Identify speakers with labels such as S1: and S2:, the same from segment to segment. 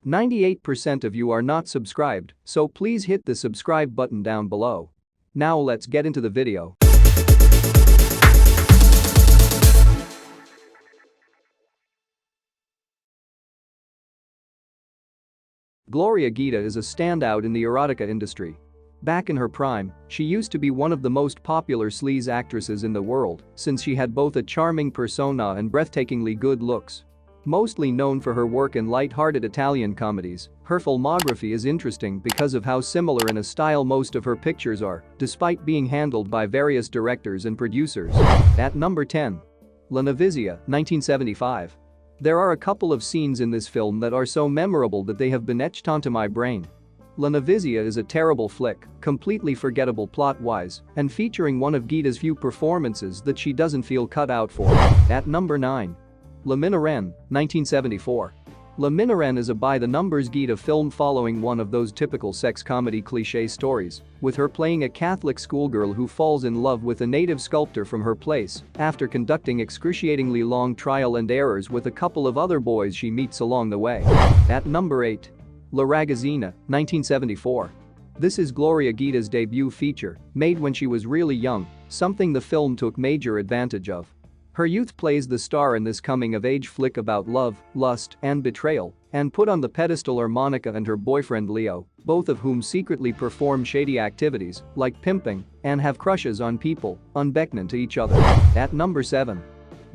S1: 98% of you are not subscribed, so please hit the subscribe button down below. Now let's get into the video. Gloria Guida is a standout in the erotica industry. Back in her prime, she used to be one of the most popular sleaze actresses in the world since she had both a charming persona and breathtakingly good looks. Mostly known for her work in light-hearted Italian comedies, her filmography is interesting because of how similar in a style most of her pictures are, despite being handled by various directors and producers. At number 10. La NOVIZIA, 1975. There are a couple of scenes in this film that are so memorable that they have been etched onto my brain. La NOVIZIA is a terrible flick, completely forgettable plot-wise, and featuring one of Guida's few performances that she doesn't feel cut out for. At number 9. La MINORENNE, 1974. La MINORENNE is a by-the-numbers Guida film following one of those typical sex comedy cliché stories, with her playing a Catholic schoolgirl who falls in love with a native sculptor from her place after conducting excruciatingly long trial and errors with a couple of other boys she meets along the way. At number 8. La RAGAZZINA, 1974. This is Gloria Guida's debut feature, made when she was really young, something the film took major advantage of. Her youth plays the star in this coming-of-age flick about love, lust, and betrayal, and put on the pedestal are Monica and her boyfriend Leo, both of whom secretly perform shady activities, like pimping, and have crushes on people, unbeknown to each other. At number 7.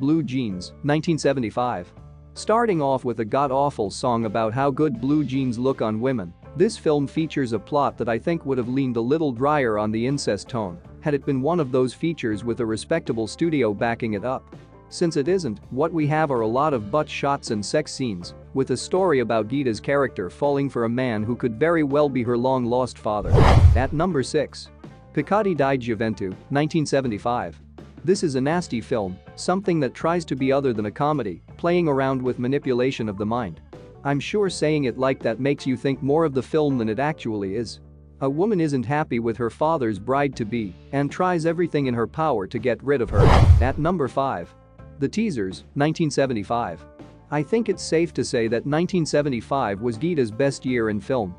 S1: Blue Jeans, 1975. Starting off with a god-awful song about how good blue jeans look on women, this film features a plot that I think would have leaned a little drier on the incest tone had it been one of those features with a respectable studio backing it up. Since it isn't, what we have are a lot of butt shots and sex scenes, with a story about Guida's character falling for a man who could very well be her long-lost father. At number 6. PECCATI di GIOVENTU, 1975. This is a nasty film, something that tries to be other than a comedy, playing around with manipulation of the mind. I'm sure saying it like that makes you think more of the film than it actually is. A woman isn't happy with her father's bride-to-be and tries everything in her power to get rid of her. At number 5. The TEASERS, 1975. I think it's safe to say that 1975 was Guida's best year in film.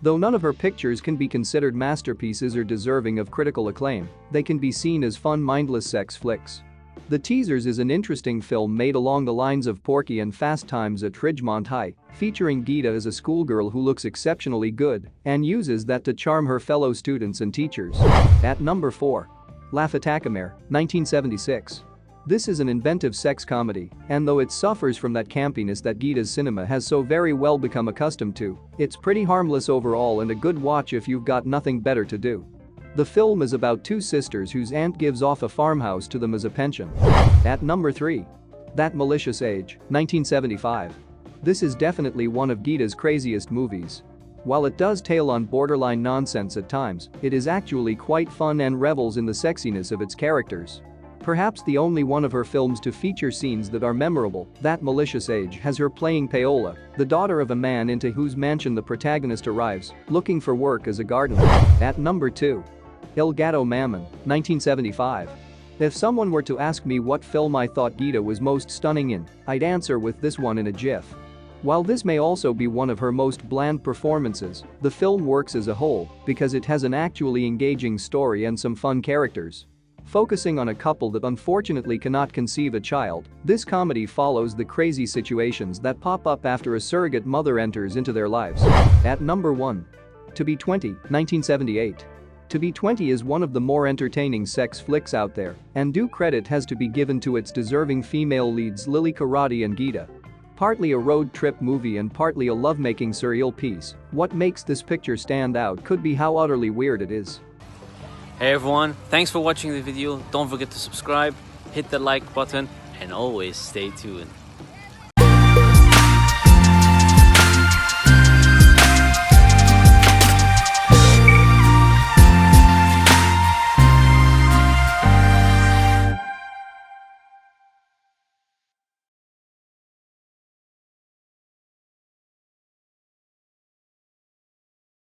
S1: Though none of her pictures can be considered masterpieces or deserving of critical acclaim, they can be seen as fun mindless sex flicks. The TEASERS is an interesting film made along the lines of Porky and Fast Times at Ridgemont High, featuring Guida as a schoolgirl who looks exceptionally good and uses that to charm her fellow students and teachers. At number 4. La Fatakamere, 1976. This is an inventive sex comedy, and though it suffers from that campiness that Guida's cinema has so very well become accustomed to, it's pretty harmless overall and a good watch if you've got nothing better to do. The film is about two sisters whose aunt gives off a farmhouse to them as a pension. At number 3. That Malicious Age, 1975. This is definitely one of Guida's craziest movies. While it does tail on borderline nonsense at times, it is actually quite fun and revels in the sexiness of its characters. Perhaps the only one of her films to feature scenes that are memorable, That Malicious Age has her playing Paola, the daughter of a man into whose mansion the protagonist arrives, looking for work as a gardener. At number 2. Il Gatto MAMMONE, 1975. If someone were to ask me what film I thought Guida was most stunning in, I'd answer with this one in a jiff. While this may also be one of her most bland performances, the film works as a whole because it has an actually engaging story and some fun characters. Focusing on a couple that unfortunately cannot conceive a child, this comedy follows the crazy situations that pop up after a surrogate mother enters into their lives. At number 1. To Be 20, 1978. To Be 20 is one of the more entertaining sex flicks out there, and due credit has to be given to its deserving female leads Lily Karate and Guida. Partly a road trip movie and partly a lovemaking surreal piece, what makes this picture stand out could be how utterly weird it is.
S2: Hey everyone, thanks for watching the video. Don't forget to subscribe, hit the like button, and always stay tuned.